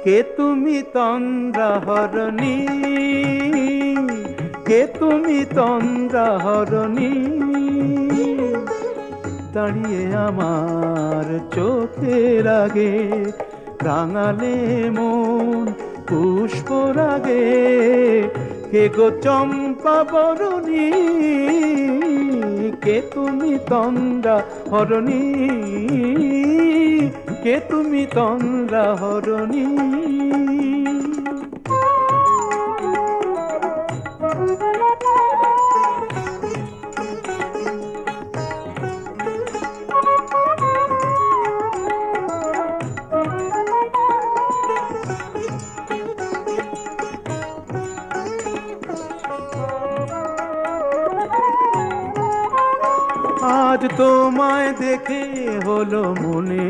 কে তুমি তন্দ্রাহরণী, কে তুমি তন্দ্রাহরণী, দাঁড়িয়ে আমার চোখের আগে রাঙালে মন পুষ্পরাগে। কে গো চম্পা বরণী, কে তুমি তন্দ্রাহরণী, কে তুমি তন্দ্রাহরণী। আজ তোমায় দেখে হলো মনে